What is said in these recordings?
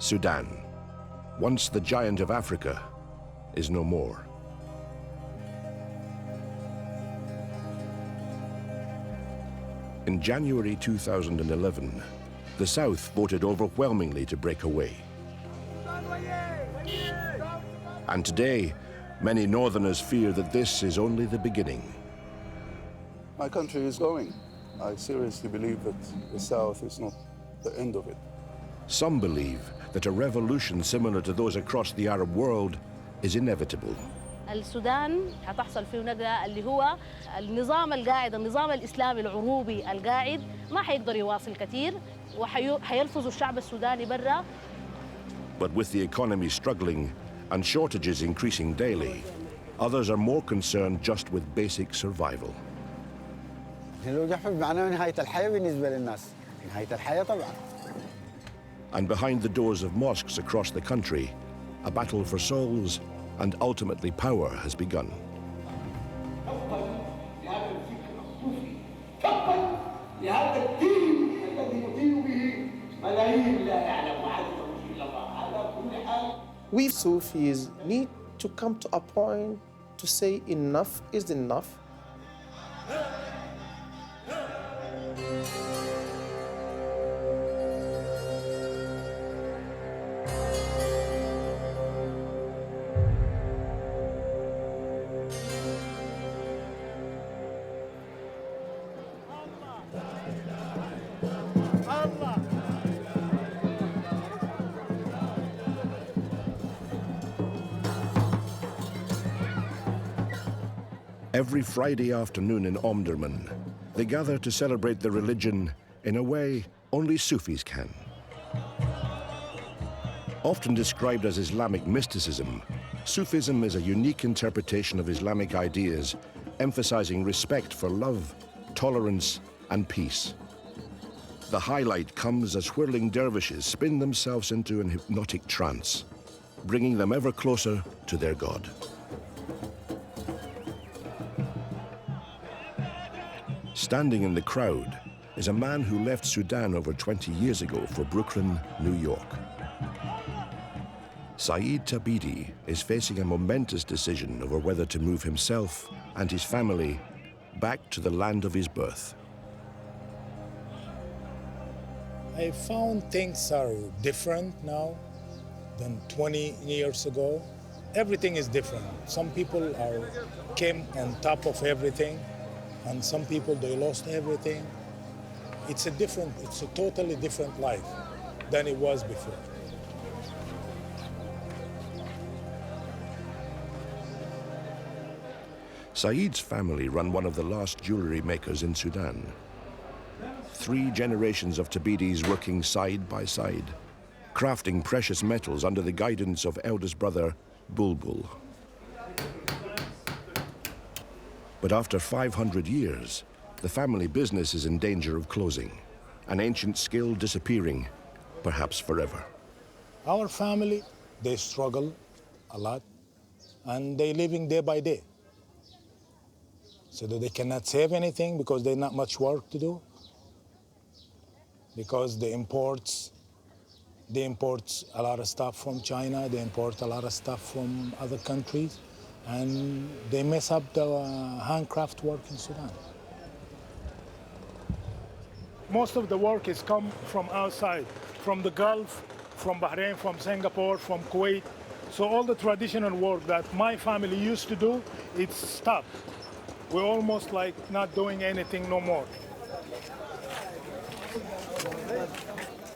Sudan, once the giant of Africa, is no more. In January 2011, the South voted overwhelmingly to break away. And today, many Northerners fear that this is only the beginning. My country is going. I seriously believe that the South is not the end of it. Some believe that a revolution similar to those across the Arab world is inevitable. السودان هتحصل فيه نقلة اللي هو النظام القاعد، النظام الإسلامي العروبي القاعد ما حيقدر يواصل كثير وحيلفظوا الشعب السوداني برا. But with the economy struggling and shortages increasing daily, others are more concerned just with basic survival. معناه نهاية الحياة بالنسبة للناس، نهاية الحياة طبعاً. And behind the doors of mosques across the country, a battle for souls and ultimately power has begun. We Sufis need to come to a point to say enough is enough. Every Friday afternoon in Omdurman, they gather to celebrate their religion in a way only Sufis can. Often described as Islamic mysticism, Sufism is a unique interpretation of Islamic ideas, emphasizing respect for love, tolerance, and peace. The highlight comes as whirling dervishes spin themselves into an hypnotic trance, bringing them ever closer to their God. Standing in the crowd is a man who left Sudan over 20 years ago for Brooklyn, New York. Saeed Tabidi is facing a momentous decision over whether to move himself and his family back to the land of his birth. I found things are different now than 20 years ago. Everything is different. Some people came on top of everything, and some people, they lost everything. It's a totally different life than it was before. Saeed's family run one of the last jewelry makers in Sudan. 3 generations of Tabidis working side by side, crafting precious metals under the guidance of eldest brother Bulbul. But after 500 years, the family business is in danger of closing, an ancient skill disappearing, perhaps forever. Our family, they struggle a lot, and they're living day by day. So that they cannot save anything because there's not much work to do. Because they import a lot of stuff from China, they import a lot of stuff from other countries, and they mess up the handcraft work in Sudan. Most of the work is come from outside, from the Gulf, from Bahrain, from Singapore, from Kuwait. So all the traditional work that my family used to do, it's stopped. We're almost like not doing anything no more.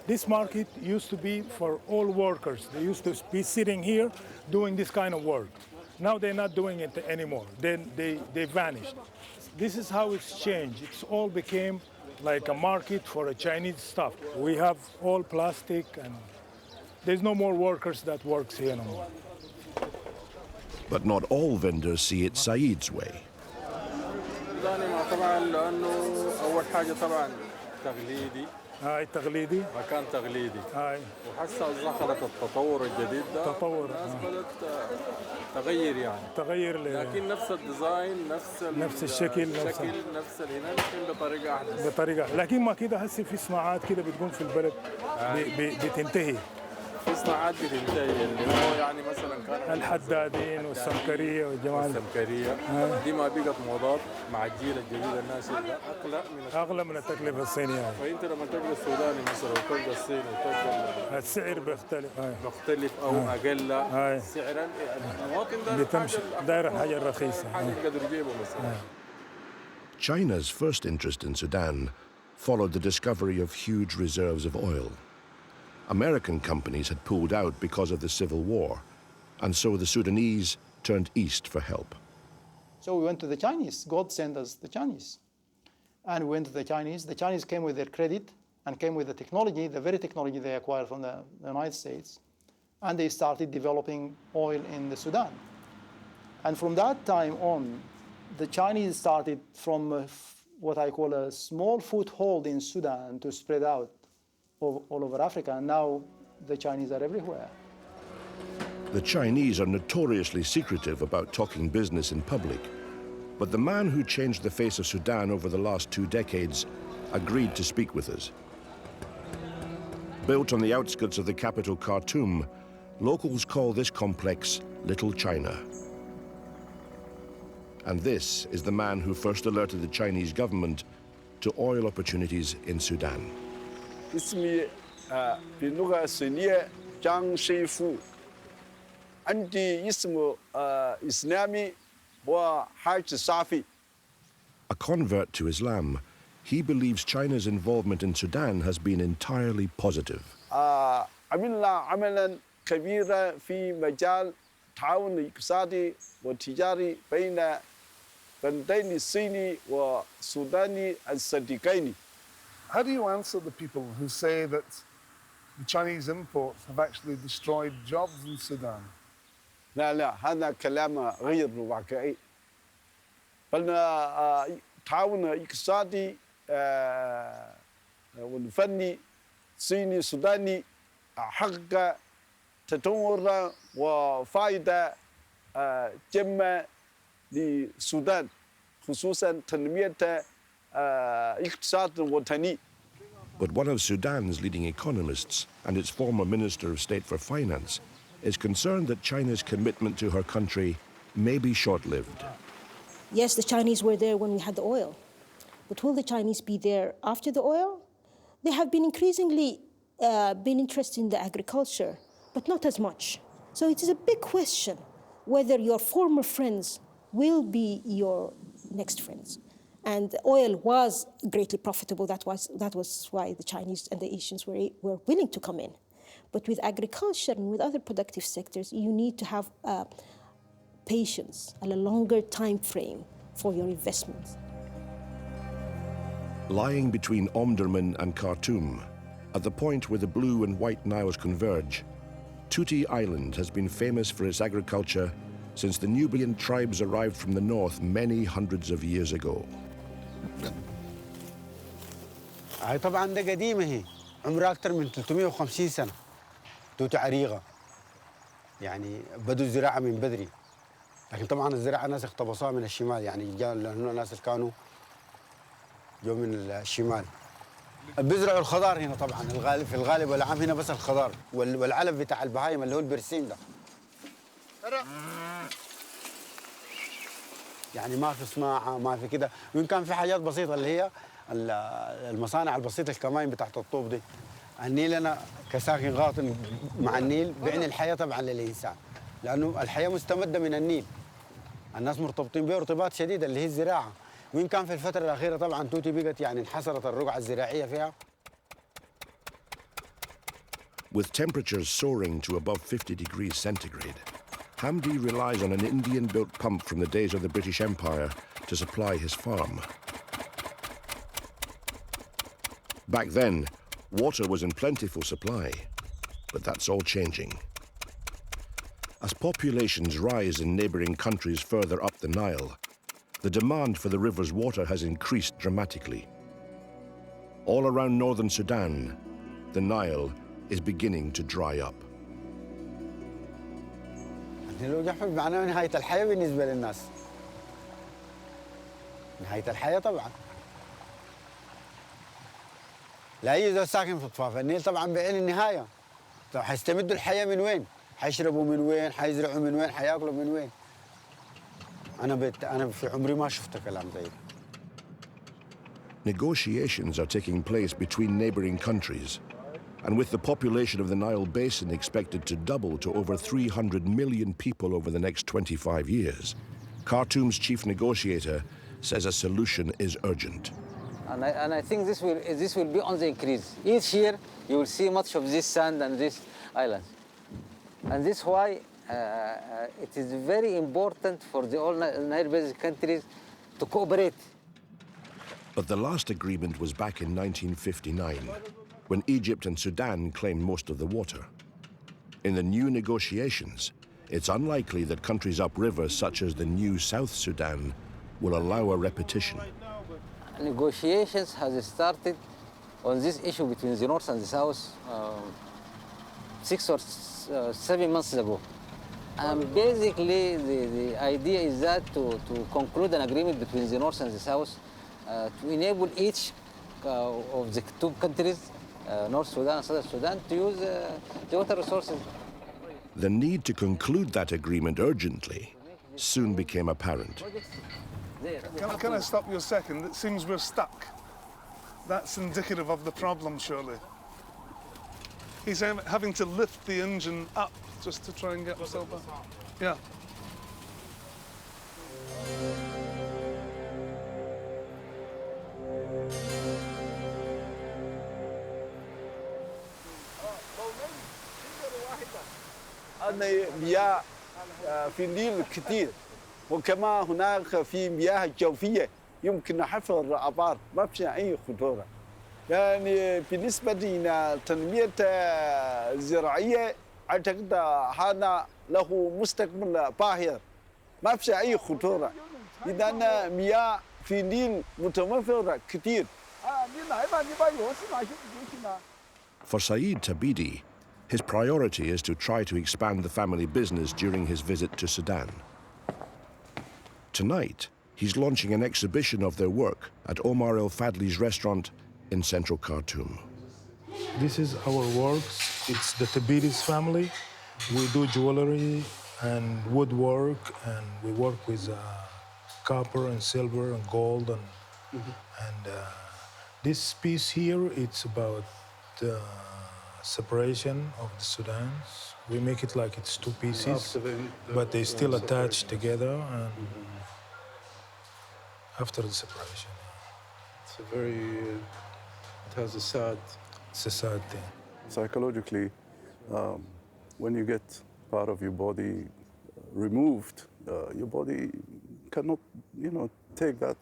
This market used to be for all workers. They used to be sitting here doing this kind of work. Now they're not doing it anymore. They vanished. This is how it's changed. It's all became like a market for a Chinese stuff. We have all plastic, and there's no more workers that works here no more. But not all vendors see it Saeed's way. هاي تقليدي مكان تقليدي هاي وحسه دخلت التطور الجديد ده تطور الناس بدأت تغير يعني تغير لكن نفس الديزاين نفس الشكل نفس الهنا لكن بطريقه احدث بطريقه لكن ما كده هسه في صناعات كده بتقوم في البلد بتنتهي في الصناعات بتنتهي اللي هو يعني مثلا كان الحدادين والسمكريه والجماعه السمكريه دي ما بقت موضات مع الجيل الجديد الناس اغلى من التكلفه الصينيه. فانت لما تلقى السوداني مثلا وتلقى الصيني وتلقى السعر بيختلف مختلف او اقل سعرا المواطن ده بتمشي داير الحاجه الرخيصه. حاجه يقدر يجيبه مثلا. China's first interest in Sudan followed the discovery of huge reserves of oil. American companies had pulled out because of the civil war, and so the Sudanese turned east for help. So we went to the Chinese. God sent us the Chinese. And we went to the Chinese. The Chinese came with their credit and came with the technology, the very technology they acquired from the United States. And they started developing oil in the Sudan. And from that time on, the Chinese started from what I call a small foothold in Sudan to spread out all over Africa. And now the Chinese are everywhere. The Chinese are notoriously secretive about talking business in public. But the man who changed the face of Sudan over the last 2 decades agreed to speak with us. Built on the outskirts of the capital Khartoum, locals call this complex Little China. And this is the man who first alerted the Chinese government to oil opportunities in Sudan. اسمي باللغة الصينية جانغ شيفو. عندي اسم إسلامي وحاج صافي. A convert to Islam, he believes China's involvement in Sudan has been entirely positive. عملنا عملا كبيرا في مجال التعاون الاقتصادي والتجاري بين بلدين الصيني والسوداني الصديقين. How do you answer the people who say that the Chinese imports have actually destroyed jobs in Sudan? لا هذا كلام غير واقعي. بل تعاون اقتصادي والفني صيني سوداني حقق تطور وفائدة جمة للسودان خصوصا تنمية اقتصاد وطني. But one of Sudan's leading economists and its former Minister of State for Finance is concerned that China's commitment to her country may be short-lived. Yes, the Chinese were there when we had the oil. But will the Chinese be there after the oil? They have been increasingly been interested in the agriculture, but not as much. So it is a big question whether your former friends will be your next friends. And oil was greatly profitable. That was why the Chinese and the Asians were willing to come in. But with agriculture and with other productive sectors, you need to have patience and a longer time frame for your investments. Lying between Omdurman and Khartoum, at the point where the blue and white Niles converge, Tuti Island has been famous for its agriculture since the Nubian tribes arrived from the north many hundreds of years ago. هاي طبعا ده قديمة هي عمرها أكثر من 350 سنة. توتي عريقة يعني بدوا الزراعة من بدري. لكن طبعا الزراعة ناس اقتبسوها من الشمال يعني جاء لأنه الناس اللي كانوا جو من الشمال. بيزرعوا الخضار هنا طبعا في الغالب والعام هنا بس الخضار والعلف بتاع البهايم اللي هو البرسيم ده. يعني ما في صناعة ما في كده وإن كان في حاجات بسيطة اللي هي المصانع البسيطة الكماين بتاعت الطوب دي. النيل أنا كساكن غاطن مع النيل بعني الحياة طبعا للإنسان لأنه الحياة مستمدة من النيل. الناس مرتبطين به ارتباط شديد اللي هي الزراعة. وإن كان في الفترة الأخيرة طبعا توتي بقت يعني انحصرت الرقعة الزراعية فيها. With temperatures soaring to above 50 degrees centigrade, Hamdi relies on an Indian-built pump from the days of the British Empire to supply his farm. Back then, water was in plentiful supply, but that's all changing. As populations rise in neighboring countries further up the Nile, the demand for the river's water has increased dramatically. All around northern Sudan, the Nile is beginning to dry up. لو جحفل معناه نهاية الحياة بالنسبة للناس. نهاية الحياة طبعا. لا يوجد ساكن في ضفاف النيل طبعا بعين النهاية. طب حيستمدوا الحياة من وين؟ حيشربوا من وين؟ حيزرعوا من وين؟ حياكلوا من وين؟ أنا في عمري ما شفت كلام زي ده. Negotiations are taking place between neighboring countries, and with the population of the Nile Basin expected to double to over 300 million people over the next 25 years, Khartoum's chief negotiator says a solution is urgent. And I think this will be on the increase. Each year, you will see much of this sand and these islands. And this is why it is very important for the all Nile Basin countries to cooperate. But the last agreement was back in 1959, when Egypt and Sudan claimed most of the water. In the new negotiations, it's unlikely that countries upriver, such as the new South Sudan, will allow a repetition. Negotiations has started on this issue between the North and the South 6 or 7 months ago. And basically, the idea is that to conclude an agreement between the North and the South to enable each of the two countries, North Sudan and South Sudan, to use the water resources. The need to conclude that agreement urgently soon became apparent. Can I stop you a second? It seems we're stuck. That's indicative of the problem, surely. He's having to lift the engine up just to try and get himself up. Yeah. مياه في النيل كثير وكما هناك في مياه جوفية يمكن حفر الآبار ما في أي خطورة. يعني بالنسبة إلى تنمية زراعية أعتقد هذا له مستقبل باهر ما في أي خطورة. إذا مياه في النيل متوفرة كثير. For Saeed Tabidi, his priority is to try to expand the family business during his visit to Sudan. Tonight, he's launching an exhibition of their work at Omar el-Fadli's restaurant in central Khartoum. This is our works. It's the Tabidi's family. We do jewelry and woodwork, and we work with copper and silver and gold. And this piece here, it's about separation of the Sudans. We make it like it's two pieces, but they still attached together and after the separation. It's a very, it has a sad... It's a sad thing. Psychologically, when you get part of your body removed, your body cannot, take that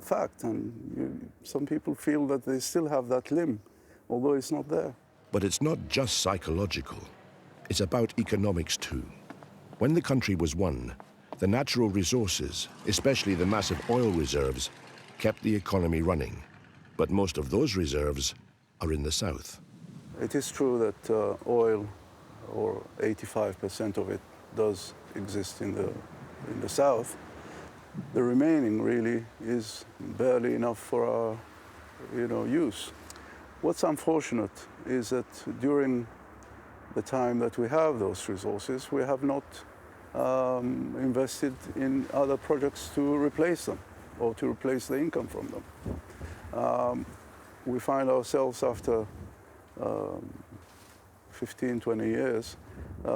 fact. And some people feel that they still have that limb, although it's not there. But it's not just psychological. It's about economics too. When the country was won, the natural resources, especially the massive oil reserves, kept the economy running. But most of those reserves are in the south. It is true that oil, or 85% of it, does exist in the south. The remaining really is barely enough for our, use. What's unfortunate is that during the time that we have those resources, we have not invested in other projects to replace them or to replace the income from them. We find ourselves after 15, 20 years,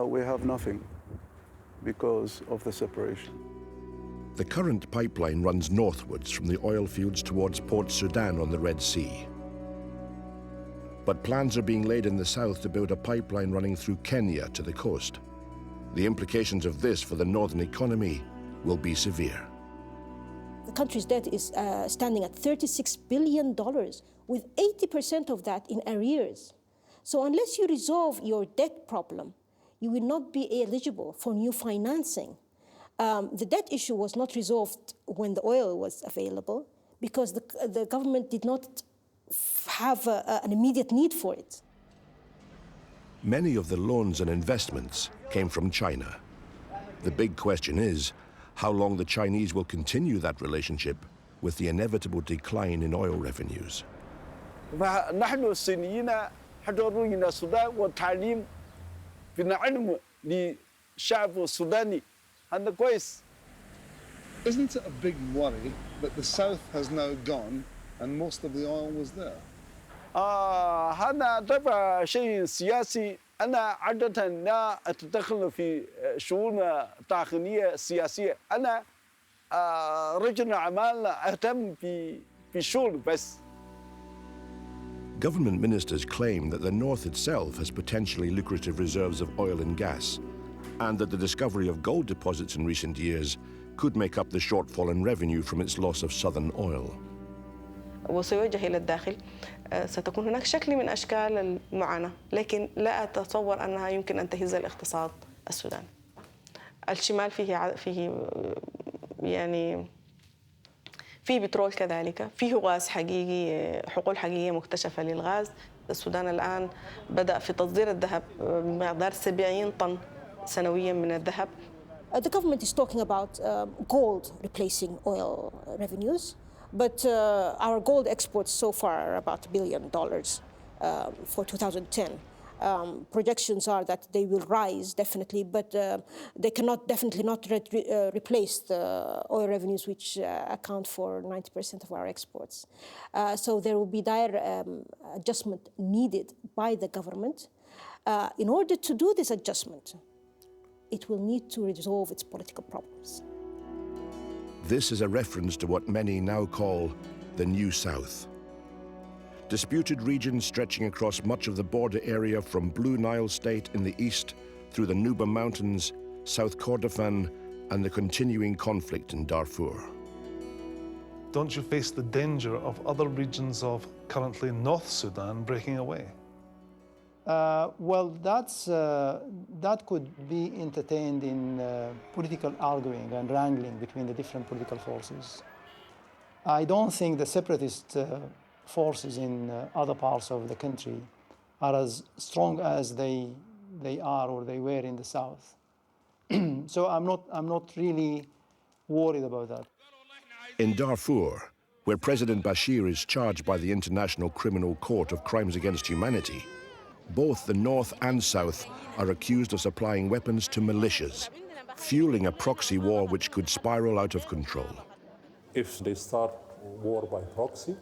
we have nothing because of the separation. The current pipeline runs northwards from the oil fields towards Port Sudan on the Red Sea. But plans are being laid in the south to build a pipeline running through Kenya to the coast. The implications of this for the northern economy will be severe. The country's debt is standing at $36 billion, with 80% of that in arrears. So unless you resolve your debt problem, you will not be eligible for new financing. The debt issue was not resolved when the oil was available because the government did not have an immediate need for it. Many of the loans and investments came from China. The big question is how long the Chinese will continue that relationship with the inevitable decline in oil revenues. نحن الصينيين حضروا إلى السودان والتعليم بنعلم للشعب السوداني هذا كويس. Isn't it a big worry that the south has now gone and most of the oil was there? هذا طبعا شيء سياسي. أنا عادة لا أتدخل في شؤون داخلية سياسية. أنا رجل أعمال أهتم بالشغل بس. Government ministers claim that the north itself has potentially lucrative reserves of oil and gas, and that the discovery of gold deposits in recent years could make up the shortfall in revenue from its loss of southern oil. وسيوجه إلى الداخل ستكون هناك شكل من أشكال المعاناة، لكن لا أتصور أنها يمكن أن تهز الاقتصاد السوداني. الشمال فيه يعني فيه بترول كذلك، فيه غاز حقيقي، حقول حقيقية مكتشفة للغاز. السودان الآن بدأ في تصدير الذهب بمقدار 70 طن سنويا من الذهب. The government is talking about gold replacing oil revenues, but our gold exports so far are about $1 billion for 2010. Projections are that they will rise definitely, but they cannot definitely not replace the oil revenues, which account for 90% of our exports. So there will be dire adjustment needed by the government. In order to do this adjustment, it will need to resolve its political problems. This is a reference to what many now call the New South. Disputed regions stretching across much of the border area from Blue Nile State in the east through the Nuba Mountains, South Kordofan, and the continuing conflict in Darfur. Don't you face the danger of other regions of currently North Sudan breaking away? Well, that could be entertained in political arguing and wrangling between the different political forces. I don't think the separatist forces in other parts of the country are as strong as they are or they were in the south. So I'm not really worried about that. In Darfur, where President Bashir is charged by the International Criminal Court of Crimes Against Humanity, both the North and South are accused of supplying weapons to militias, fueling a proxy war which could spiral out of control. If they start war by proxy,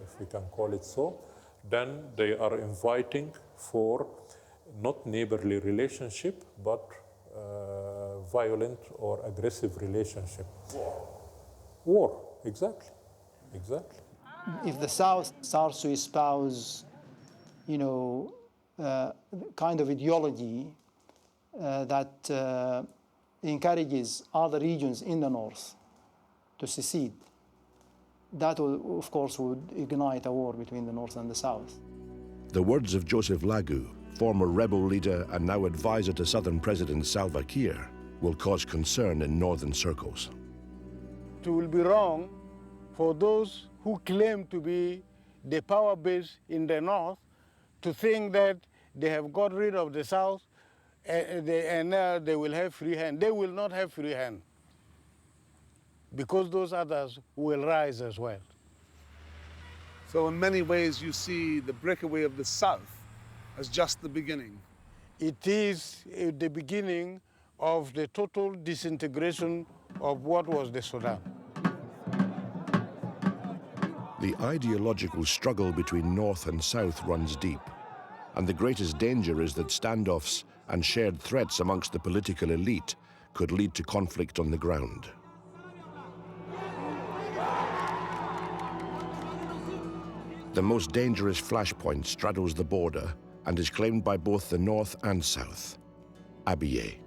if we can call it so, then they are inviting for not neighborly relationship, but violent or aggressive relationship. War, exactly. If the South starts to espouse, kind of ideology that encourages other regions in the North to secede, that, of course, would ignite a war between the North and the South. The words of Joseph Lagu, former rebel leader and now advisor to Southern President Salva Kiir, will cause concern in northern circles. It will be wrong for those who claim to be the power base in the North to think that they have got rid of the South and now they will have free hand. They will not have free hand, because those others will rise as well. So in many ways you see the breakaway of the South as just the beginning. It is the beginning of the total disintegration of what was the Sudan. The ideological struggle between North and South runs deep, and the greatest danger is that standoffs and shared threats amongst the political elite could lead to conflict on the ground. The most dangerous flashpoint straddles the border and is claimed by both the North and South, Abyei.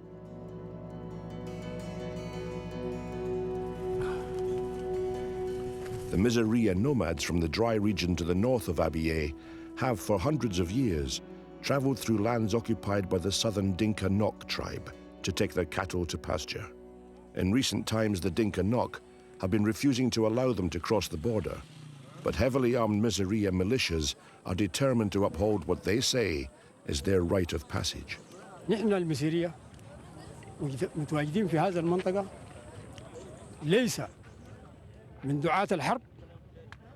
The Miseria nomads from the dry region to the north of Abyei have for hundreds of years traveled through lands occupied by the southern Dinka Nok tribe to take their cattle to pasture. In recent times, the Dinka Nok have been refusing to allow them to cross the border, but heavily armed Miseria militias are determined to uphold what they say is their rite of passage. نحن المسيرية متواجدين في هذه المنطقة ليس من دعاة الحرب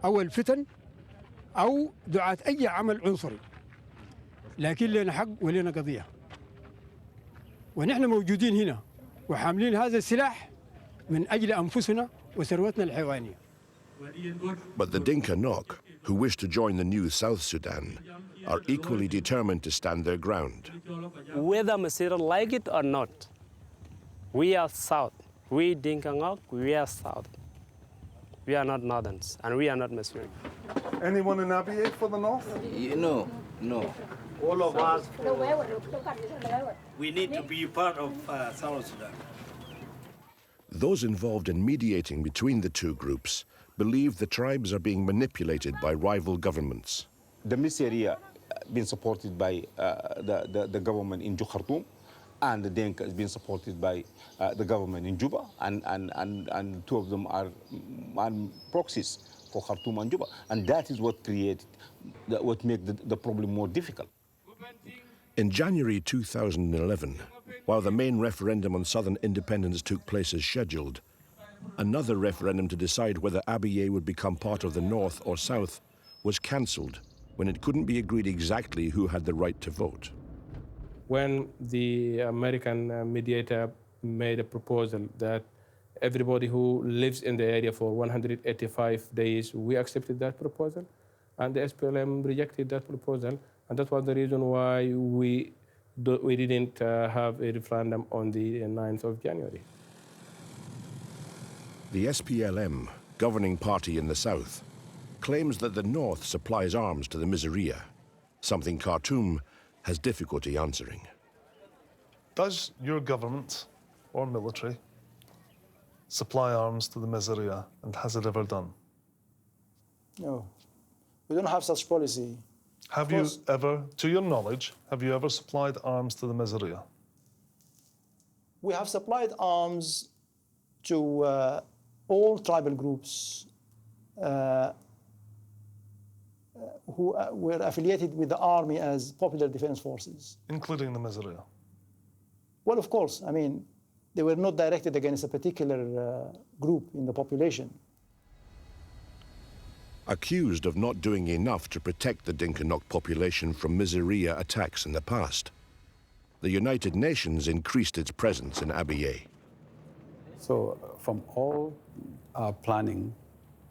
أو الفتن أو دعاة أي عمل عنصري. لكن لنا حق ولنا قضية، ونحن موجودين هنا وحاملين هذا السلاح من أجل أنفسنا وثروتنا الحيوانية. But the Dinka Nok, who wish to join the new South Sudan, are equally determined to stand their ground. Whether Masira like it or not, we are South. We Dinka Nok, we are South. We are not Northerns, and we are not Masira. Anyone in Abyei for the North? No. All of us, we need to be part of South Sudan. Those involved in mediating between the two groups believe the tribes are being manipulated by rival governments. The Miss area being supported by the government in Khartoum, and the Dinka is being supported by the government in Juba, and two of them are proxies for Khartoum and Juba, and that is what made the problem more difficult. In January 2011, while the main referendum on southern independence took place as scheduled, another referendum to decide whether Abyei would become part of the North or South was cancelled when it couldn't be agreed exactly who had the right to vote. When the American mediator made a proposal that everybody who lives in the area for 185 days, we accepted that proposal, and the SPLM rejected that proposal, and that was the reason why we didn't have a referendum on the 9th of January. The SPLM, governing party in the south, claims that the north supplies arms to the Miseria, something Khartoum has difficulty answering. Does your government or military supply arms to the Miseria, and has it ever done? No, we don't have such policy. Have you ever, to your knowledge, have you ever supplied arms to the Miseria? We have supplied arms to all tribal groups who were affiliated with the army as Popular Defense Forces. Including the Miseria? Well, of course. I mean, they were not directed against a particular group in the population. Accused of not doing enough to protect the Dinka Nok population from Miseria attacks in the past, the United Nations increased its presence in Abyei. So from all our planning,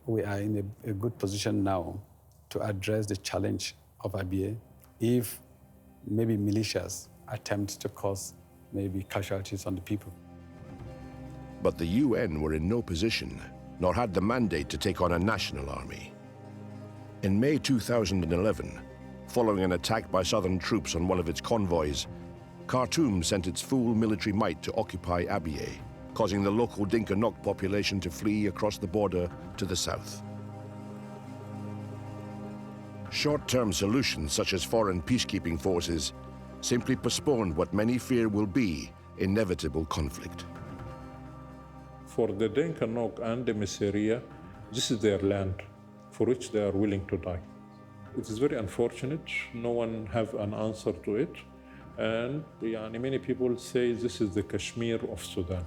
we are in a good position now to address the challenge of Abyei if maybe militias attempt to cause maybe casualties on the people. But the UN were in no position, nor had the mandate to take on a national army. In May 2011, following an attack by southern troops on one of its convoys, Khartoum sent its full military might to occupy Abyei, causing the local Dinka Nok population to flee across the border to the south. Short-term solutions such as foreign peacekeeping forces simply postponed what many fear will be inevitable conflict. For the Dinka Nok and the Miseria, this is their land for which they are willing to die. It is very unfortunate. No one have an answer to it. And many people say this is the Kashmir of Sudan.